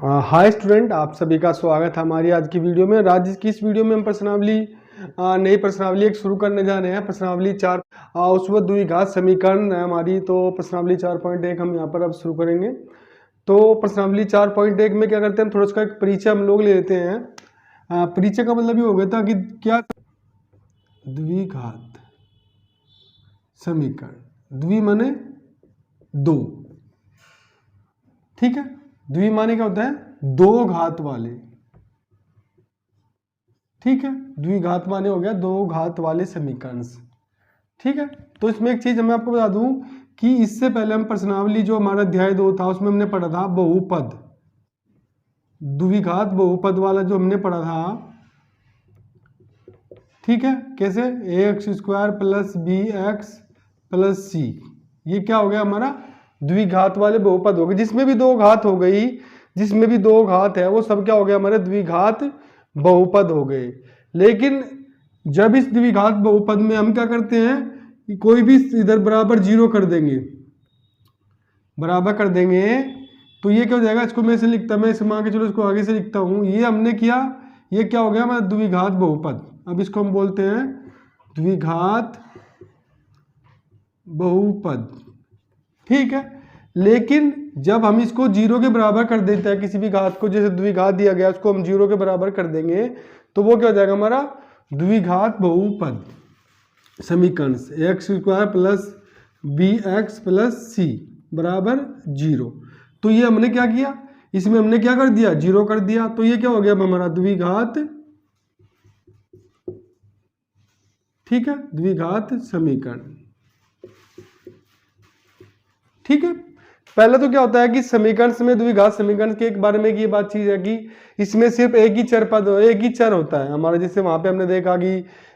Hi student, आप सभी का स्वागत है हमारी आज की वीडियो में। आज की इस वीडियो में हम प्रश्नावली नई प्रश्नावली एक शुरू करने जा रहे हैं। प्रश्नावली 4 उसमें द्विघात समीकरण है हमारी। तो प्रश्नावली 4.1 हम यहाँ पर अब शुरू करेंगे। तो प्रश्नावली 4.1 में क्या करते हैं, हम थोड़ा सा एक परिचय हम लोग ले लेते हैं। परिचय का मतलब ये हो गया था कि क्या द्विघात समीकरण, द्वि माने दो, ठीक है। द्वि माने क्या होता है, दो घात वाले, ठीक है। द्विघात माने हो गया दो घात वाले समीकरण, ठीक है। तो इसमें एक चीज मैं आपको बता दूं कि इससे पहले हम प्रश्नावली जो हमारा अध्याय 2 था उसमें हमने पढ़ा था बहुपद, द्विघात बहुपद वाला जो हमने पढ़ा था, ठीक है। कैसे, ax² plus bx plus c, ये क्या हो गया हमारा द्विघात वाले बहुपद हो गए। जिसमें भी दो घात हो गई, जिसमें भी दो घात है वो सब क्या हो गया हमारे द्विघात बहुपद हो गए। लेकिन जब इस द्विघात बहुपद में हम क्या करते हैं कि कोई भी इधर बराबर जीरो कर देंगे, बराबर कर देंगे, तो ये क्या हो जाएगा, इसको मैं ऐसे लिखता, मैं इसे मान के चलो इसको आगे से लिखता हूँ। ये हमने किया, ये क्या हो गया हमारा द्विघात बहुपद। अब इसको हम बोलते हैं द्विघात बहुपद, ठीक है। लेकिन जब हम इसको जीरो के बराबर कर देते हैं, किसी भी घात को, जैसे द्विघात दिया गया उसको हम जीरो के बराबर कर देंगे, तो वो क्या हो जाएगा हमारा द्विघात बहुपद समीकरण, x² plus bx plus c बराबर जीरो। तो ये हमने क्या किया, इसमें हमने क्या कर दिया, जीरो कर दिया। तो ये क्या हो गया अब हमारा द्विघात, ठीक है, द्विघात समीकरण, ठीक है। पहले तो क्या होता है कि समीकरण में, द्विघात समीकरण के एक बारे में ये बात चीज है कि इसमें सिर्फ एक ही चर पद, एक ही चर होता है हमारा। जैसे वहां पे हमने देखा कि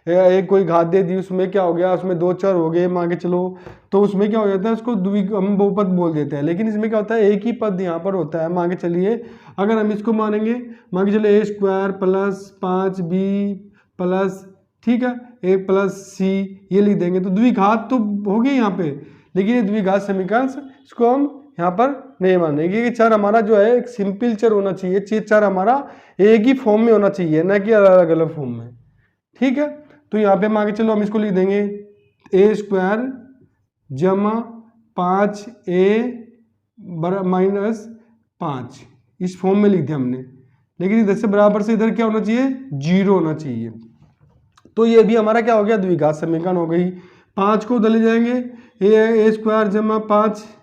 एक कोई घात दे दी, उसमें क्या हो गया, उसमें दो चर हो गए मान के चलो, तो उसमें क्या हो जाता है, उसको हम बहुपद बोल देते हैं। लेकिन इसमें क्या होता है, एक ही पद यहाँ पर होता है। मान के चलिए अगर हम इसको मानेंगे, मान के चलिए a² प्लस 5b प्लस, ठीक है, a प्लस c, ये लिख देंगे तो द्विघात तो होगी यहाँ पे। लेकिन ये द्विघात समीकरण, इसको हम यहाँ पर नहीं मानेंगे कि चर हमारा जो है एक सिंपल चर होना चाहिए, चर हमारा एक ही फॉर्म में होना चाहिए, ना कि अलग अलग फॉर्म में, ठीक है। तो यहाँ पे मान के चलो हम इसको लिख देंगे a² जमा 5a माइनस 5, इस फॉर्म में लिख दिया हमने। लेकिन इधर से बराबर से इधर क्या होना चाहिए, जीरो होना चाहिए। तो ये भी हमारा क्या हो गया, द्विघात समीकरण हो गई। 5 को उधर ले जाएंगे, a² जमा 5a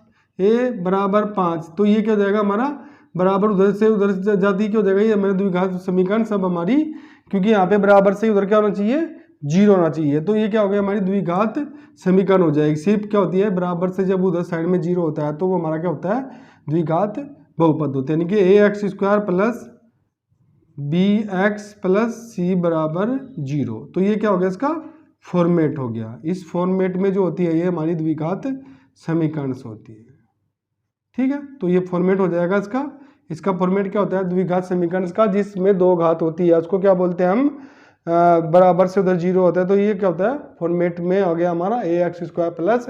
बराबर 5, तो ये क्या हो जाएगा हमारा बराबर, उधर से जाती क्या हो जाएगा, ये हमारे द्विघात समीकरण सब हमारी, क्योंकि यहाँ पे बराबर से उधर क्या होना चाहिए, जीरो होना चाहिए। तो ये क्या हो गया, हमारी द्विघात समीकरण हो जाएगी। सिर्फ क्या होती है, बराबर से जब उधर साइड में जीरो होता है तो वो हमारा क्या होता है, द्विघात बहुपद होते हैं। यानी कि ax² plus bx plus c बराबर जीरो। तो ये क्या हो गया, इसका फॉर्मेट हो गया। इस फॉर्मेट में जो होती है ये हमारी द्विघात समीकरण होती है, ठीक है। तो ये फॉर्मेट हो जाएगा इसका फॉर्मेट क्या होता है, द्विघात समीकरण का, जिसमें दो घात होती है, उसको क्या बोलते हैं हम, बराबर से उधर जीरो होता है। तो ये क्या होता है, फॉर्मेट में हो गया हमारा ax² plus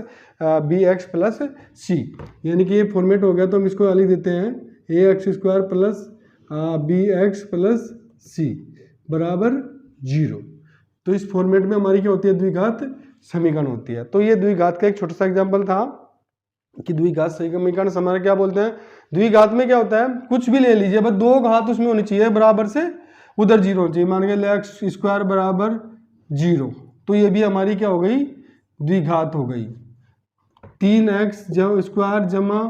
bx plus c, यानी कि ये फॉर्मेट हो गया। तो हम इसको लिख देते हैं ax² plus bx plus c बराबर जीरो। तो इस फॉर्मेट में हमारी क्या होती है, द्विघात समीकरण होती है। तो ये द्विघात का एक छोटा सा एग्जांपल था कि द्विघात समीकरण हमारा क्या बोलते हैं, द्विघात में क्या होता है, कुछ भी ले लीजिए, बस दो घात उसमें होनी चाहिए, बराबर से उधर जीरो होनी चाहिए। मान के x² बराबर जीरो, तो ये भी हमारी क्या हो गई, द्विघात हो गई। 3x² जमा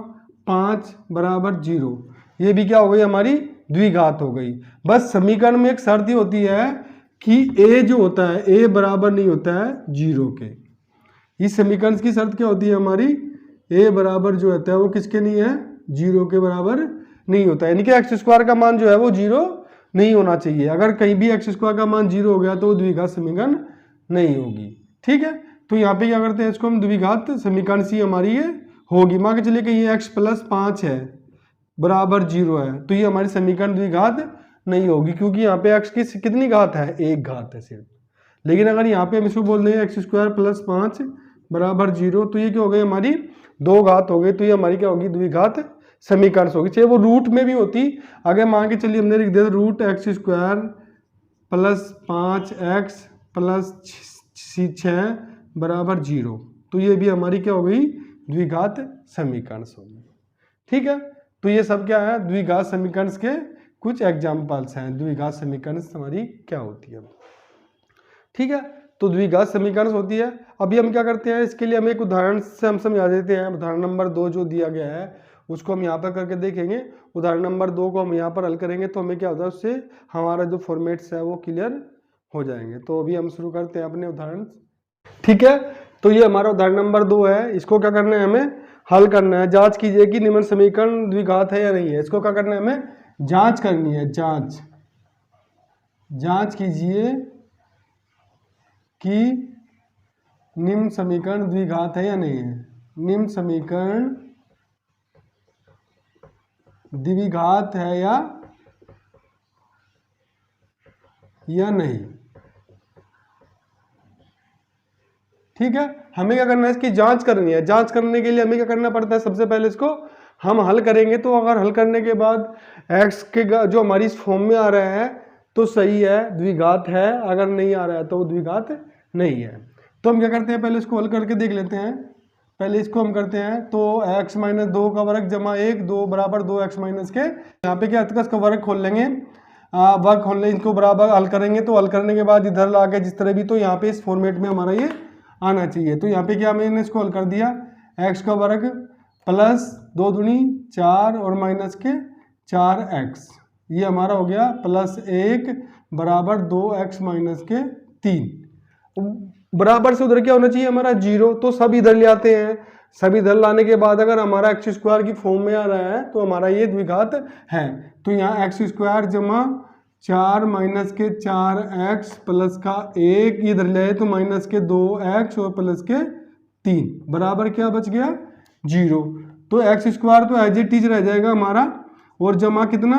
5 बराबर जीरो, ये भी क्या हो गई, हमारी द्विघात हो गई। बस समीकरण में एक शर्त ही होती है कि a जो होता है, a बराबर नहीं होता है जीरो के। इस समीकरण की शर्त क्या होती है हमारी, a बराबर जो होता है वो किसके नहीं है, जीरो के बराबर नहीं होता है। यानी कि x² का मान जो है वो जीरो नहीं होना चाहिए। अगर कहीं भी x² का मान जीरो हो गया तो वो द्विघात समीकरण नहीं होगी, ठीक है। तो यहाँ पे क्या करते हैं, इसको हम द्विघात समीकरण सी हमारी ये होगी। मान के चलिए कि ये x प्लस 5 है बराबर जीरो है, तो ये हमारी समीकरण द्विघात नहीं होगी, क्योंकि यहाँ पे x की कितनी घात है, एक घात है सिर्फ। लेकिन अगर यहाँ पे हम इसको बोल दें x² प्लस 5 बराबर जीरो, तो ये क्या हो गई, हमारी दो घात हो गई। तो ये हमारी क्या होगी, द्विघात समीकरण होगी, चाहे वो रूट में भी होती। अगर मान के चलिए हमने लिख दिया root x square plus 5x plus 6 बराबर 0, तो ये भी हमारी क्या हो गई, द्विघात समीकरण होगी। ठीक है, तो ये सब क्या है, द्विघात समीकरण के कुछ एग्जाम्पल्स हैं। द्विघात समीकरण हमारी क्या होती है। ठीक है, तो द्विघात समीकरण होती है। अभी हम क्या करते हैं, इसके लिए हम एक उदाहरण से हम समझा देते हैं। उदाहरण नंबर 2 जो दिया गया है उसको हम यहाँ पर करके देखेंगे। उदाहरण नंबर 2 को हम यहाँ पर हल करेंगे तो हमें क्या होता है, उससे हमारा जो फॉर्मेट्स है वो क्लियर हो जाएंगे। तो अभी हम शुरू करते हैं अपने उदाहरण। ठीक है, तो ये हमारा उदाहरण नंबर 2 है। इसको क्या करना है, हमें हल करना है। जांच कीजिए कि निम्न समीकरण द्विघात है या नहीं है। इसको क्या करना है, हमें जांच करनी है। जांच कीजिए कि निम्न समीकरण द्विघात है या नहीं है। निम्न समीकरण द्विघात है या नहीं। ठीक है, हमें क्या करना है, इसकी जांच करनी है। जांच करने के लिए हमें क्या करना पड़ता है, सबसे पहले इसको हम हल करेंगे। तो अगर हल करने के बाद x के जो हमारी इस फॉर्म में आ रहा है तो सही है, द्विघात है। अगर नहीं आ रहा है तो वो द्विघात नहीं है। तो हम क्या करते हैं, पहले इसको हल करके देख लेते हैं। पहले इसको हम करते हैं, तो x माइनस 2 का वर्ग जमा 1 2 बराबर 2x माइनस के, यहाँ पे क्या इसका वर्ग खोल लेंगे, वर्ग खोल लेंगे, इनको बराबर हल करेंगे। तो हल करने के बाद इधर ला के जिस तरह भी, तो यहाँ पे इस फॉर्मेट में हमारा ये आना चाहिए। तो यहाँ पे क्या मैंने इसको हल कर दिया, x का वर्ग प्लस 2 दूनी 4 और माइनस के 4x, ये हमारा हो गया प्लस 1 बराबर 2x माइनस के 3। बराबर से उधर क्या होना चाहिए हमारा 0, तो सब इधर ले आते हैं। सब इधर लाने के बाद अगर हमारा एक्स स्क्वायर की फॉर्म में आ रहा है तो हमारा ये द्विघात है। तो यहाँ एक्स स्क्वायर जमा 4 माइनस के 4x प्लस का 1 इधर ले आए तो माइनस के 2x और प्लस के 3 बराबर क्या बच गया 0। तो एक्स स्क्वायर तो एज इट इज रह जाएगा हमारा, और जमा कितना,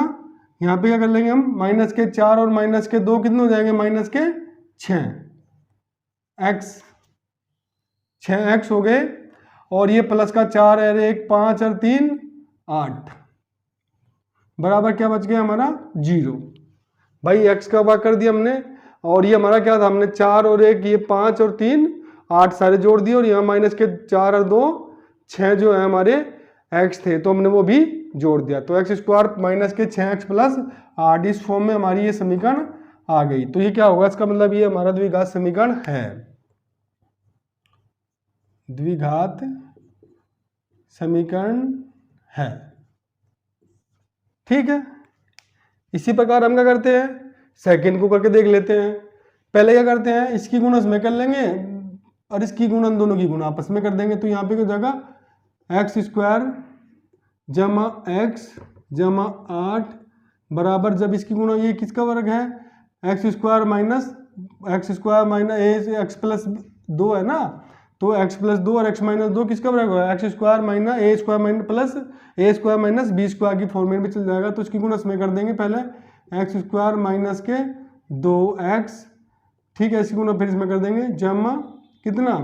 यहाँ पे क्या कर लेंगे हम, माइनस के 4 और माइनस के 2 कितने हो जाएंगे, माइनस के 6x हो गए, और ये प्लस का 4 और 1 5 और 3 8 बराबर क्या बच गया हमारा 0। भाई x का भाग कर दिया हमने, और ये हमारा क्या था, हमने 4 और 1 ये 5 और 3 8 सारे जोड़ दिए, और यहाँ माइनस के 4 और 2 6 जो है हमारे x थे तो हमने वो भी जोड़ दिया। तो एक्स स्क्वायर माइनस के 6x प्लस 8 इस फॉर्म में हमारी ये समीकरण आ गई। तो ये क्या होगा, इसका मतलब ये हमारा द्विघात समीकरण है। द्विघात समीकरण है। ठीक है, इसी प्रकार हम क्या करते हैं, सेकंड को करके देख लेते हैं। पहले क्या करते हैं, इसकी गुणा इसमें कर लेंगे और इसकी गुणा दोनों की गुणा आपस में कर देंगे। तो यहाँ पे क्या हो जाएगा, एक्स स्क्वायर जमा x जमा 8 बराबर, जब इसकी गुणा, ये किसका वर्ग है, x square minus x plus 2 है ना, तो x प्लस 2 और x माइनस 2 किसका वर्ग है, एक्स स्क्वायर माइनस ए स्क्वायर माइनस प्लस ए स्क्वायर माइनस बी स्क्वायर की फॉर्मेट में चल जाएगा। तो इसकी गुणा इसमें कर देंगे पहले, एक्स स्क्वायर माइनस के 2x, ठीक है, इसकी गुणा फिर इसमें कर देंगे जमा कितना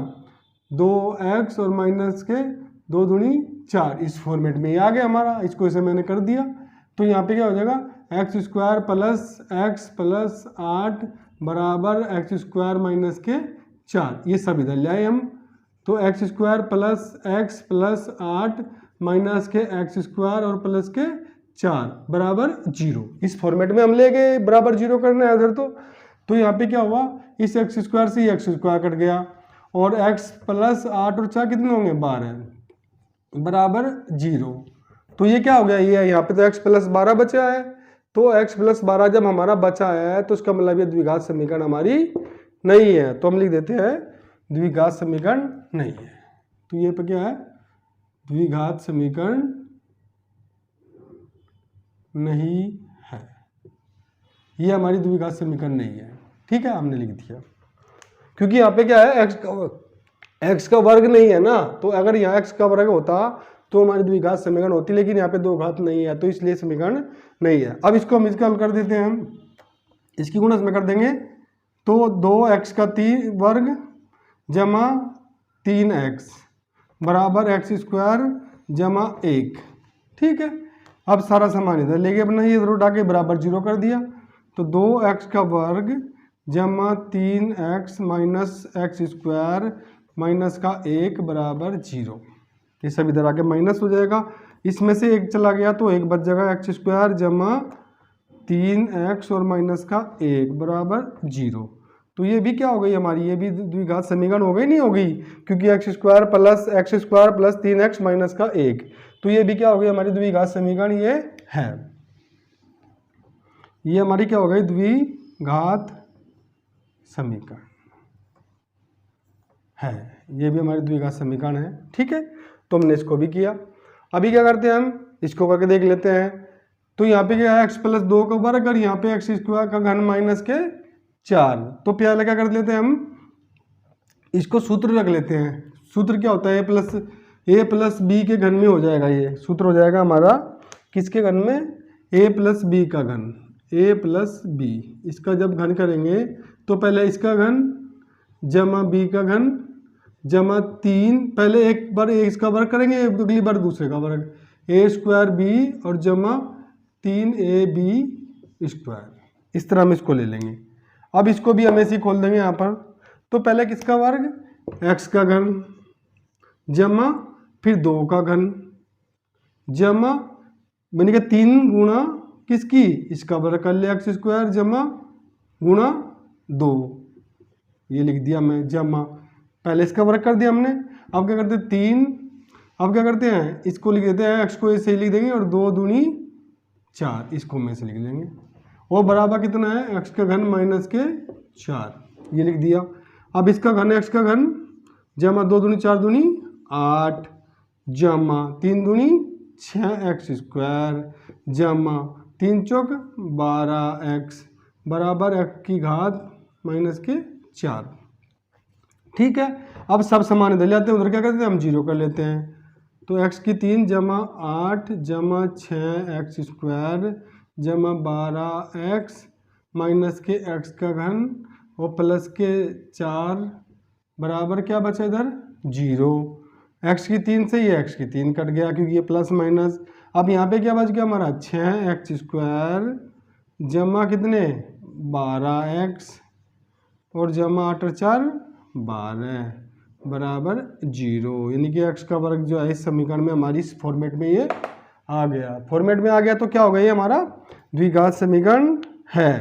2x और माइनस के 2 दूनी 4, इस फॉर्मेट में ये आ गया हमारा। इसको इसे मैंने कर दिया। तो यहाँ पे क्या हो जाएगा, x square plus x plus 8 बराबर एक्स स्क्वायर माइनस के 4, ये सब इधर ले आए हम। तो x square plus x plus 8 minus के एक्स स्क्वायर और प्लस के 4 बराबर 0, इस फॉर्मेट में हम ले गए, बराबर 0 करना है उधर। तो यहाँ पे क्या हुआ, इस एक्स स्क्वायर से एक्स स्क्वायर कट गया, और x प्लस 8 और 4 कितने होंगे 12 बराबर 0। तो ये क्या हो गया, ये यहाँ पे तो x प्लस 12 बचा है। तो x प्लस 12 जब हमारा बचा है तो इसका मतलब ये द्विघात समीकरण हमारी नहीं है। तो हम लिख देते हैं द्विघात समीकरण नहीं है। तो ये पे क्या है, द्विघात समीकरण नहीं है, ये हमारी द्विघात समीकरण नहीं है। ठीक है, हमने लिख दिया, क्योंकि यहाँ पे क्या है, x का वर्ग नहीं है ना। तो अगर यहाँ x का वर्ग होता तो हमारी द्विघात समीकरण होती, लेकिन यहाँ पे दो घात नहीं है तो इसलिए समीकरण नहीं है। अब इसको हम इसका हल कर देते हैं, हम इसकी गुणा इसमें कर देंगे। तो 2x का वर्ग जमा 3x बराबर एक्स स्क्वायर जमा 1, ठीक है, अब सारा सामान इधर लेके अपना ये इधर उठा के बराबर 0 कर दिया, तो 2x का वर्ग जमा 3x minus x square minus का 1 बराबर 0। ये सब इधर आके माइनस हो जाएगा, इसमें से 1 चला गया तो 1 बच जाएगा, एक्स स्क्वायर जमा 3x और माइनस का 1 बराबर 0। तो ये भी क्या हो गई हमारी, ये भी द्विघात समीकरण हो गई नहीं हो गई, क्योंकि x square plus 3x minus का 1, तो ये भी क्या हो गई हमारी द्विघात समीकरण ये है। ये हमारी क्या हो गई द्विघात समीकरण है, ये भी हमारी द्विघात समीकरण है। ठीक है, तो हमने इसको भी किया। अभी क्या करते हैं हम इसको करके देख लेते हैं। तो यहाँ पे क्या है x प्लस 2 का वर्ग और यहाँ पे एक्स स्क्वायर का घन माइनस के 4। तो पहले क्या कर लेते हैं हम इसको सूत्र रख लेते हैं। सूत्र क्या होता है, ए प्लस बी के घन में हो जाएगा, ये सूत्र हो जाएगा हमारा किसके घन में, a प्लस बी का घन, a प्लस बी। इसका जब घन करेंगे तो पहले इसका घन जमा b का घन जमा 3, पहले एक बार इसका वर्ग करेंगे, अगली बार दूसरे का वर्ग, a स्क्वायर बी और जमा 3ab स्क्वायर। इस तरह हम इसको ले लेंगे। अब इसको भी हम ऐसे ही खोल देंगे यहाँ पर। तो पहले किसका वर्ग, x का घन जमा फिर 2 का घन जमा मैंने कहा 3 गुणा किसकी, इसका वर्ग कर लिया एक्स स्क्वायर जमा गुणा 2, ये लिख दिया मैं, जमा पहले इसका वर्ग कर दिया हमने। अब क्या करते हैं 3, अब क्या करते हैं इसको लिख देते हैं, एक्स को ऐसे ही लिख देंगे और 2 दूनी 4 इसको में से लिख लेंगे, और बराबर कितना है एक्स का घन माइनस के 4, ये लिख दिया। अब इसका घन एक्स का घन जमा 2 दूनी 4 दूनी 8 जमा 3 दूनी 6 एक्स स्क्वायर जमा 3 चौक 12x बराबर x की घात माइनस के 4। ठीक है, अब सब समान इधर ले आते हैं, उधर क्या करते हैं हम 0 कर लेते हैं। तो x की 3 जमा 8 जमा 6 एक्स स्क्वायर जमा 12x माइनस के x का घन और प्लस के 4 बराबर क्या बचा इधर 0। x की 3 से ये x की 3 कट गया क्योंकि ये प्लस माइनस। अब यहाँ पे क्या बच गया हमारा 6 एक्स स्क्वायर जमा कितने 12x और जमा 8 और 4 12 बराबर 0, यानी कि x का वर्ग जो है इस समीकरण में हमारी इस फॉर्मेट में ये आ गया। फॉर्मेट में आ गया तो क्या हो गया ये हमारा द्विघात समीकरण है।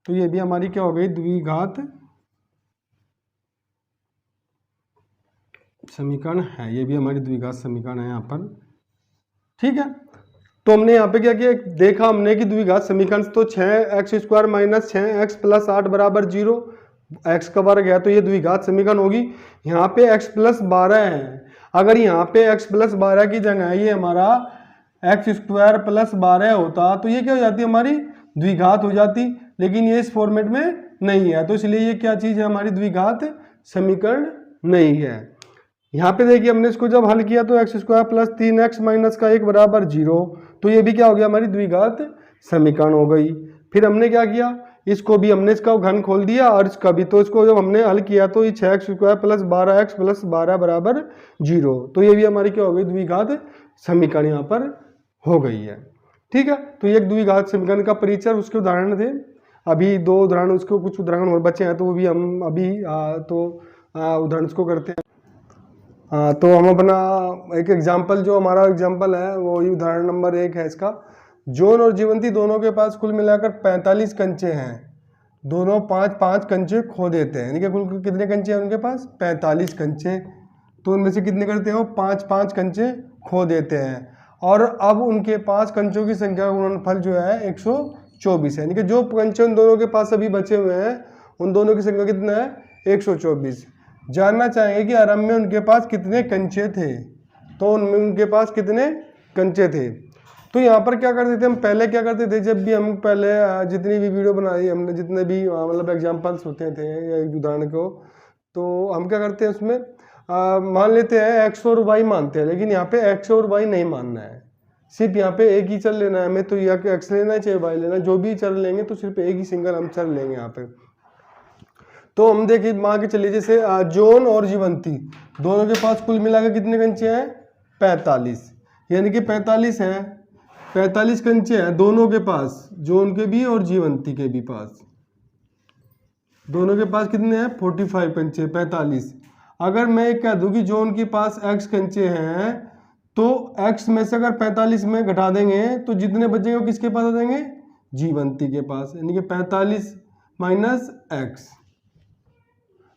तो ये भी हमारी क्या हो गई द्विघात समीकरण है, ये भी हमारी द्विघात समीकरण है यहाँ पर। ठीक है, तो हमने यहाँ पे क्या किया देखा हमने कि द्विघात समीकरण तो 6 x square minus 6 x plus 8 बराबर 0, x का वर्ग है तो ये द्विघात समीकरण होगी। यहाँ पे x प्लस 12 है, अगर यहाँ पे x प्लस 12 की जगह ये हमारा एक्स स्क्वायर प्लस 12 होता तो ये क्या हो जाती हमारी द्विघात हो जाती, लेकिन ये इस फॉर्मेट में नहीं है, तो इसलिए ये क्या चीज़ है हमारी द्विघात समीकरण नहीं है। यहाँ पे देखिए हमने इसको जब हल किया तो x square plus 3x minus का 1 बराबर 0, तो ये भी क्या हो गया हमारी द्विघात समीकरण हो गई। फिर हमने क्या किया इसको भी हमने इसका घन खोल दिया और इसका भी, तो इसको जब हमने हल किया तो ये 6x square plus 12x plus 12 बराबर 0, तो ये भी हमारी क्या हो गई द्विघात समीकरण यहाँ पर हो गई है। ठीक है, तो ये एक द्विघात समीकरण का परिचय उसके उदाहरण थे। अभी 2 उदाहरण उसको कुछ उदाहरण और बचे हैं तो वो भी हम अभी उदाहरण उसको करते हैं। तो हम अपना एक एग्जाम्पल जो हमारा एग्जाम्पल है वो उदाहरण नंबर 1 है इसका। जॉन और जीवंती दोनों के पास कुल मिलाकर 45 कंचे हैं, दोनों 5-5 कंचे खो देते हैं, यानी कि कुल कितने कंचे हैं उनके पास 45 कंचे, तो उनमें से कितने करते हैं वो 5-5 कंचे खो देते हैं, और अब उनके पास कंचों की संख्या का गुणनफल जो है 124 है, यानी कि जो कंचे उन दोनों के पास अभी बचे हुए हैं उन दोनों की संख्या कितना है 124। जानना चाहेंगे कि आरंभ में उनके पास कितने कंचे थे, तो उनमें उनके पास कितने कंचे थे। तो यहाँ पर क्या करते थे हम पहले क्या करते थे, जब भी हम पहले जितनी भी वीडियो बनाई हमने, जितने भी मतलब एग्जाम्पल्स होते थे या एक उदाहरण को, तो हम क्या करते हैं उसमें मान लेते हैं x और y मानते हैं, लेकिन यहाँ पे x और y नहीं मानना है, सिर्फ यहाँ पे एक ही चर लेना है हमें, तो या x लेना है चाहे y लेना है, जो भी चर लेंगे तो सिर्फ एक ही सिंगल हम चर लेंगे यहाँ पे। तो हम देखिए मान के चलिए जैसे जॉन और जीवंती दोनों के पास कुल मिलाकर कितने कंचे हैं 45, यानी कि 45 है, 45 कंचे हैं दोनों के पास, जोन के भी और जीवंती के भी पास। दोनों के पास कितने हैं? 45 कंचे, 45। अगर मैं कह दूं कि जोन के पास x कंचे हैं तो x में से अगर 45 में घटा देंगे तो जितने बचेंगे वो किसके पास आ जाएंगे? जीवंती के पास। यानी कि 45 माइनस x।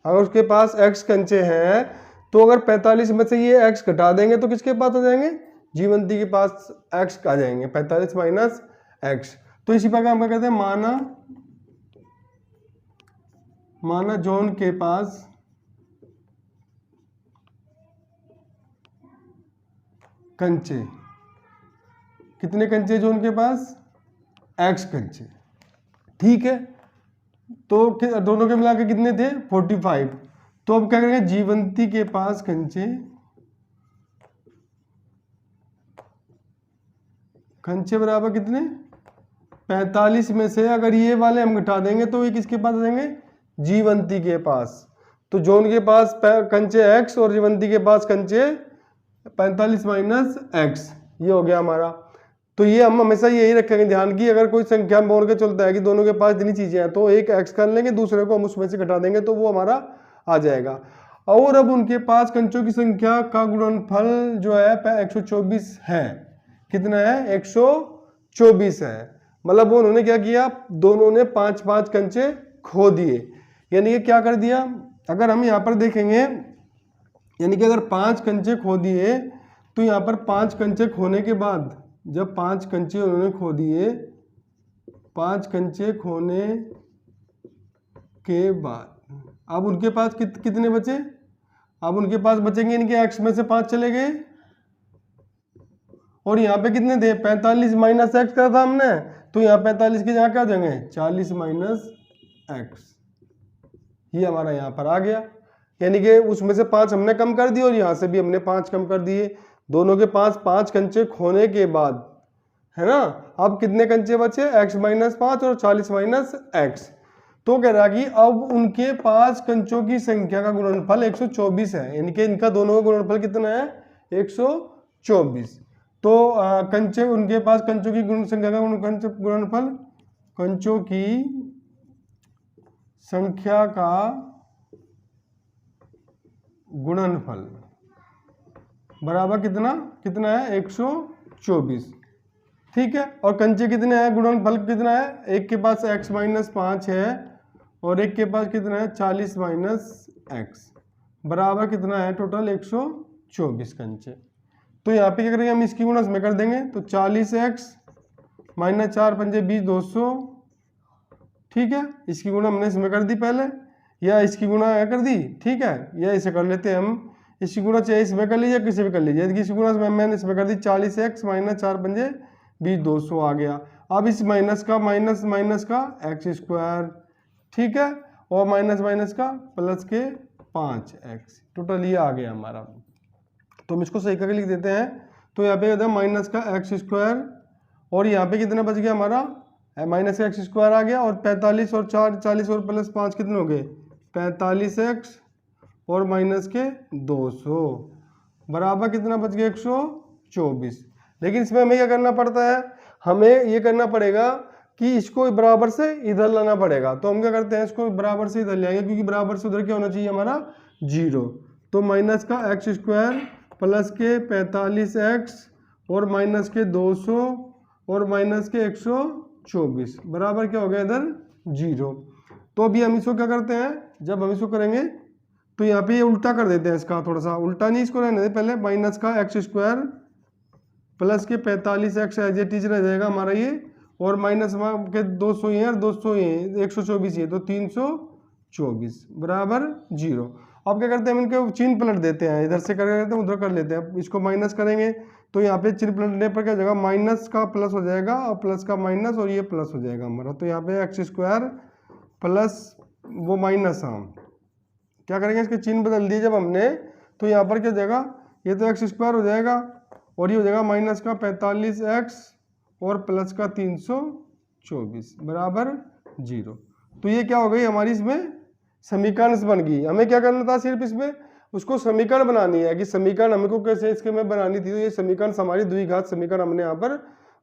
अगर उसके पास x कंचे हैं तो अगर 45 में से ये x घटा देंगे तो किसके पास आ जाएंगे? जीवंती के पास x आ जाएंगे, 45 माइनस x। तो इसी प्रकार हम क्या कहते हैं? माना जॉन के पास कंचे, कितने कंचे जॉन के पास? x कंचे, ठीक है। तो दोनों के मिला के कितने थे? 45। तो अब क्या करेंगे? जीवंती के पास कंचे, कंचे बराबर कितने? 45 में से अगर ये वाले हम घटा देंगे तो ये किसके पास आ जाएंगे? जीवंती के पास। तो जोन के पास कंचे x और जीवंती के पास कंचे 45 माइनस x, ये हो गया हमारा। तो ये हम हमेशा यही रखेंगे ध्यान की, अगर कोई संख्या बोल के चलता है कि दोनों के पास इतनी चीजें हैं तो एक x कर लेंगे, दूसरे को हम उसमें से घटा देंगे तो वो हमारा आ जाएगा। और अब उनके पास कंचों की संख्या का गुणनफल जो है 124 है। कितना है? 124 है। मतलब उन्होंने क्या किया? दोनों ने 5-5 कंचे खो दिए। यानी कि क्या कर दिया? अगर हम यहाँ पर देखेंगे, यानी कि अगर 5 कंचे खो दिए तो यहाँ पर 5 कंचे खोने के बाद, जब 5 कंचे उन्होंने खो दिए, 5 कंचे खोने के बाद अब उनके पास कितने बचे? अब उनके पास बचेंगे, इनके x में से 5 चले गए और यहाँ पे कितने थे? 45 माइनस एक्स करा था हमने, तो यहाँ 45 की जगह क्या देंगे? 40 माइनस एक्स। ये हमारा यहाँ पर आ गया। यानी कि उसमें से 5 हमने कम कर दिए और यहाँ से भी हमने 5 कम कर दिए। दोनों के पास 5 कंचे खोने के बाद, है ना। अब कितने कंचे बचे? x माइनस 5 और 40 माइनस एक्स। तो कह रहा कि अब उनके पास कंचों की संख्या का गुणनफल 124 है। यानी कि इनका दोनों का गुणनफल कितना है? 124। तो कंचे, उनके पास कंचों की संख्या का गुणनफल, कंचों की संख्या का गुणनफल बराबर कितना है? 124, ठीक है। और कंचे कितने हैं? गुणनफल कितना है? एक के पास x माइनस 5 है और एक के पास कितना है? 40 माइनस एक्स, बराबर कितना है? टोटल 124 कंचे। तो यहाँ पे क्या करेंगे? हम इसकी गुणा इसमें कर देंगे, तो 40x माइनस 4 पंजे 20, 200, ठीक है। इसकी गुणा हमने इसमें कर दी पहले, या इसकी गुणा कर दी, ठीक है। या इसे कर लेते हैं हम, इसकी गुणा चाहे इसमें कर लीजिए, किसी भी कर लीजिए। इसकी गुणा मैंने इसमें कर दी, 40x माइनस 4 पंजे 20, 200 आ गया। अब इस माइनस का माइनस का एक्स स्क्वायर, ठीक है, और माइनस माइनस का प्लस के 5x, टोटल ये आ गया हमारा। तो हम इसको सही करके लिख देते हैं। तो यहाँ पे माइनस का एक्स स्क्वायर और यहाँ पे कितना बच गया हमारा? माइनस का एक्स स्क्वायर आ गया, और 45 और 4, 40 और प्लस 5 कितने हो गए? 45x और माइनस के 200, बराबर कितना बच गया? 124। लेकिन इसमें हमें क्या करना पड़ता है? हमें ये करना पड़ेगा कि इसको बराबर से इधर लाना पड़ेगा। तो हम क्या करते हैं? इसको बराबर से इधर ले आएंगे, क्योंकि बराबर से उधर क्या होना चाहिए हमारा? 0। तो माइनस का एक्स स्क्वायर प्लस के 45x और माइनस के 200 और माइनस के 124, बराबर क्या हो गया इधर? 0। तो अभी हम इसको क्या करते हैं? जब हम इसको करेंगे तो यहाँ पे ये उल्टा कर देते हैं इसका, थोड़ा सा उल्टा नहीं, इसको रहने दें पहले। माइनस का एक्स स्क्वायर प्लस के 45x एज ए टीच रह जाएगा हमारा ये, और माइनस के 200 ये और 200 ये 124 ये, तो 324 बराबर 0। अब क्या करते हैं? हम इनके चिन्ह पलट देते हैं, इधर से कर लेते हैं उधर कर लेते हैं। इसको माइनस करेंगे तो यहाँ पे चिन्ह पलटने पर क्या जगह? माइनस का प्लस हो जाएगा और प्लस का माइनस, और ये प्लस हो जाएगा हमारा। तो यहाँ पे एक्स स्क्वायर प्लस वो माइनस, हम क्या करेंगे? इसके चिन्ह बदल दिए जब हमने, तो यहाँ पर क्या हो जाएगा? ये तो एक्स स्क्वायर हो जाएगा और ये हो जाएगा माइनस का 45x और प्लस का 324 बराबर 0। तो ये क्या हो गई हमारी इसमें समीकरण बन गई। हमें क्या करना था? सिर्फ इसमें उसको समीकरण बनानी है कि समीकरण हमको कैसे इसके में बनानी थी, तो ये समीकरण हमारी द्विघात समीकरण हमने यहाँ पर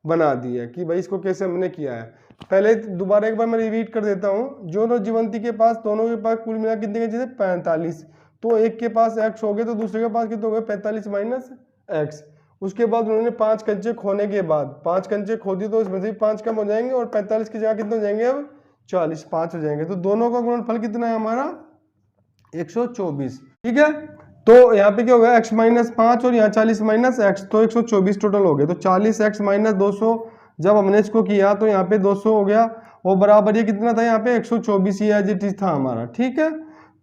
बना दी है कि भाई इसको कैसे हमने किया है। पहले दोबारा एक बार मैं रिपीट कर देता हूँ। जो जीवंती के पास, दोनों के पास कुल मिला कितने के चीज़ 45, तो एक के पास x हो गए तो दूसरे के पास कितने हो गए 45 माइनस x। उसके बाद उन्होंने 5 कंचे खोने के बाद 5 कंचे खो दी तो इसमें से 5 कम हो जाएंगे और 45 की जगह कितने हो जाएंगे अब 40, 5 हो जाएंगे। तो दोनों का गुणनफल कितना है हमारा 124। ठीक है, तो यहाँ पे क्या हो गया x माइनस 5 और यहाँ 40 माइनस x, तो 124 टोटल हो गए। तो 40x माइनस 200 जब हमने इसको किया तो यहाँ पे 200 हो गया और बराबर ये कितना था यहाँ पे 124 ही एज इट इज था हमारा। ठीक है,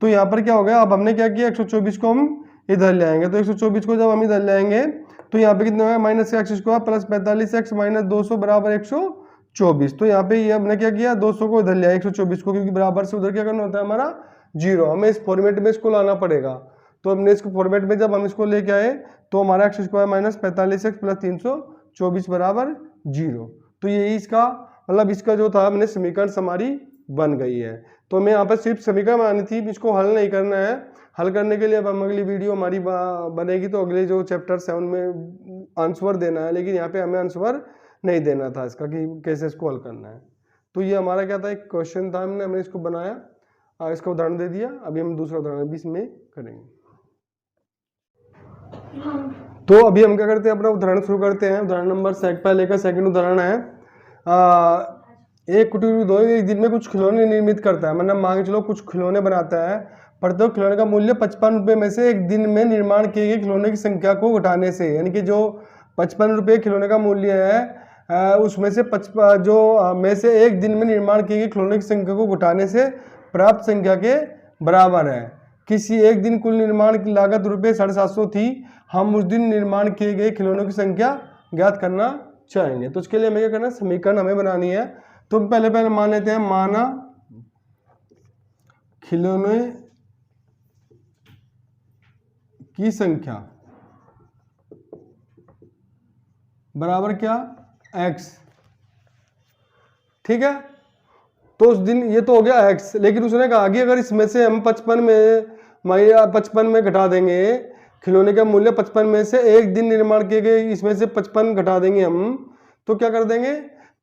तो यहाँ पर क्या हो गया, अब हमने क्या किया 124 को हम इधर ले आएंगे। तो 124 को जब हम इधर ले आएंगे तो यहाँ पे कितना होगा minus x square plus 45x minus 200 बराबर 124। तो यहाँ पे ये हमने क्या किया 200 को इधर ले आया 124 को, क्योंकि बराबर से उधर क्या करना होता है हमारा 0। हमें इस फॉर्मेट में इसको लाना पड़ेगा। तो हमने इसको फॉर्मेट में जब हम इसको लेके आए तो हमारा x square minus 45x plus 324 बराबर 0। तो यही इसका मतलब इसका जो था हमने समीकरण हमारी बन गई है। तो हमें यहाँ पर सिर्फ समीकरण बनानी थी, इसको हल नहीं करना है। हल करने के लिए अब हम अगली वीडियो हमारी बनेगी तो अगले जो चैप्टर 7 में आंसर देना है, लेकिन यहाँ पे हमें आंसर नहीं देना था इसका कि कैसे इसको हल करना है। तो ये हमारा क्या था, एक क्वेश्चन था, हमने इसको बनाया, इसका उदाहरण दे दिया। अभी हम दूसरा उदाहरण भी इसमें करेंगे। तो अभी हम क्या करते हैं, अपना उदाहरण शुरू करते हैं। उदाहरण नंबर पहले का सेकंड उदाहरण है। एक कुटीर दो एक दिन में कुछ खिलौने निर्मित करता है, मतलब मान के चलो कुछ खिलौने बनाता है। प्रत्येक खिलौने का मूल्य 55 रुपये में से एक दिन में निर्माण किए गए खिलौने की संख्या को घटाने से, यानी कि जो 55 रुपये खिलौने का मूल्य है उसमें से में से एक दिन में निर्माण किए गए खिलौने की संख्या को घटाने से प्राप्त संख्या के बराबर है। किसी एक दिन कुल निर्माण की लागत ₹750 थी। हम उस दिन निर्माण किए गए खिलौनों की संख्या ज्ञात करना चाहेंगे। तो उसके लिए हमें क्या करना है, समीकरण हमें बनानी है। तो पहले मान लेते हैं, माना खिलौने की संख्या बराबर क्या x। ठीक है, तो उस दिन ये तो हो गया x, लेकिन उसने कहा कि अगर इसमें से हम 55 में घटा देंगे खिलौने का मूल्य, 55 में से एक दिन निर्माण किए गए इसमें से 55 घटा देंगे हम, तो क्या कर देंगे,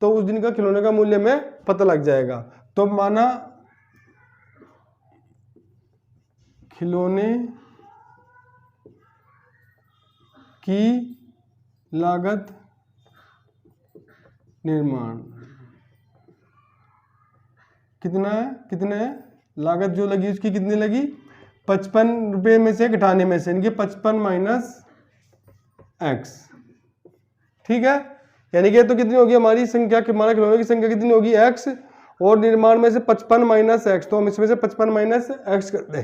तो उस दिन का खिलौने का मूल्य में पता लग जाएगा। तो माना खिलौने की लागत निर्माण कितना है लागत जो लगी उसकी कितनी लगी 55 रुपये में से घटाने में से, इनके 55 माइनस एक्स। ठीक है, यानी कि तो कितनी होगी हमारी संख्या, हमारे खिलौने की संख्या कितनी होगी x, और निर्माण में से 55 माइनस एक्स, तो हम इसमें से 55 माइनस एक्स कर दें।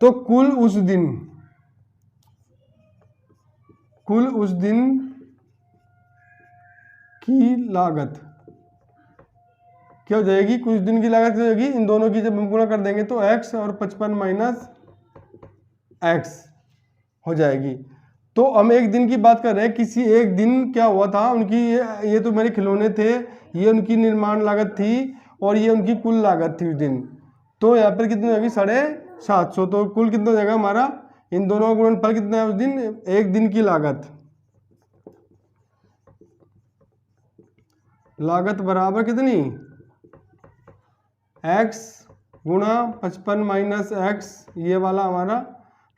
तो कुल उस दिन की लागत क्या हो जाएगी, कुछ दिन की लागत हो जाएगी, इन दोनों की जब हम गुणा कर देंगे तो x और 55 माइनस एक्स हो जाएगी। तो हम एक दिन की बात कर रहे हैं, किसी एक दिन क्या हुआ था उनकी, ये तो मेरे खिलौने थे, ये उनकी निर्माण लागत थी और ये उनकी कुल लागत थी उस दिन। तो यहाँ पर कितनी होगी 750। तो कुल कितना हो जाएगा हमारा, इन दोनों का गुणनफल कितना है उस दिन, एक दिन की लागत बराबर कितनी x गुणा 55 माइनस एक्स, ये वाला हमारा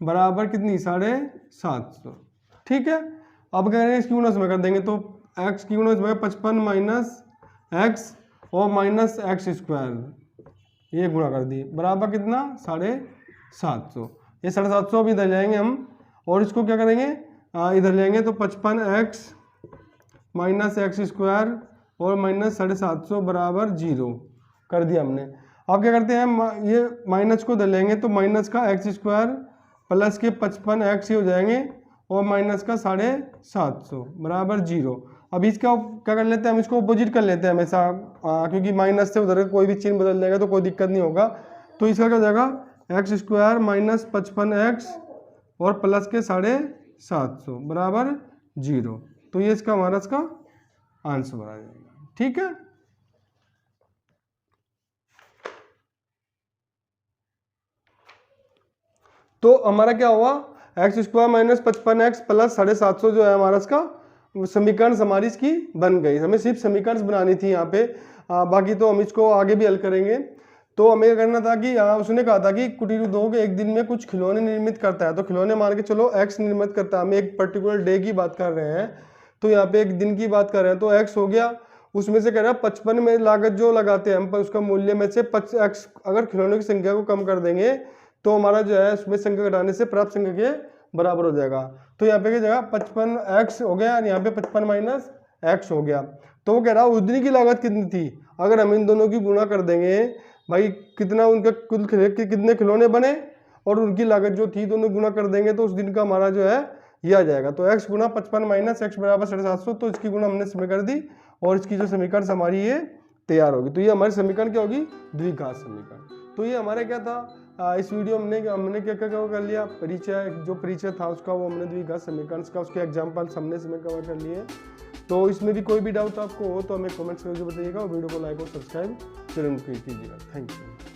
बराबर कितनी 750। ठीक है, अब क्या करेंगे इसकी गुणा इसमें कर देंगे, तो x की गुणा इसमें 55 माइनस एक्स और माइनस एक्स स्क्वायर, ये गुणा कर दिए बराबर कितना 750। ये 750 अभी इधर जाएंगे हम और इसको क्या करेंगे इधर लेंगे, तो 55x माइनस एक्स स्क्वायर और माइनस 750 बराबर 0 कर दिया हमने। अब क्या करते हैं, ये माइनस को इधर लेंगे तो माइनस का एक्स स्क्वायर प्लस के 55x हो जाएंगे और माइनस का 750 बराबर 0। अब इसका क्या कर लेते हैं, हम इसको अपोजिट कर लेते हैं हमेशा, क्योंकि माइनस से उधर कोई भी चिन्ह बदल जाएगा तो कोई दिक्कत नहीं होगा। तो इसका क्या हो जाएगा एक्स स्क्वायर माइनस 55x और प्लस के 750 बराबर 0। तो ये इसका हमारा इसका आंसर आ जाएगा। ठीक है, तो हमारा क्या हुआ, x square minus 55x plus 750 जो है हमारा इसका समीकरण हमारी इसकी बन गई। हमें सिर्फ समीकरण बनानी थी यहाँ पे, बाकी तो हम इसको आगे भी हल करेंगे। तो हमें करना था कि यहाँ उसने कहा था कि कुटीर उद्योग एक दिन में कुछ खिलौने निर्मित करता है, तो खिलौने मान के चलो एक्स निर्मित करता है, हम एक पर्टिकुलर डे की बात कर रहे हैं, तो यहाँ पे एक दिन की बात कर रहे हैं, तो एक्स हो गया। उसमें से कह रहा है 55 में लागत जो लगाते हैं हम पर उसका मूल्य में से एक्स, अगर खिलौनों की संख्या को कम कर देंगे तो हमारा जो है उसमें संख्या घटाने से प्राप्त संख्या के बराबर हो जाएगा। तो यहाँ पे क्या जगह 55x हो गया, यहाँ पे 55 माइनस एक्स हो गया। तो वो कह रहा उस की लागत कितनी थी, अगर हम इन दोनों की गुणा कर देंगे भाई कितना उनका कुल कितने खिलौने बने और उनकी लागत जो थी दोनों गुणा कर देंगे तो उस दिन का हमारा जो है ये आ जाएगा। तो x गुना 55 माइनस एक्स बराबर 750, तो इसकी गुणा हमने इसमें कर दी और इसकी जो समीकरण हमारी ये तैयार होगी। तो ये हमारी समीकरण क्या होगी, द्विघात समीकरण। तो ये हमारा क्या था, इस वीडियो हमने क्या क्या कर लिया, परिचय जो परिचय था उसका वो हमने द्विघात समीकरण का उसके एग्जाम्पल्स हमने इसमें कवर कर लिए। तो इसमें भी कोई भी डाउट आपको हो तो हमें कमेंट्स करके बताइएगा और वीडियो को लाइक और सब्सक्राइब जरूर कीजिएगा। Thank you.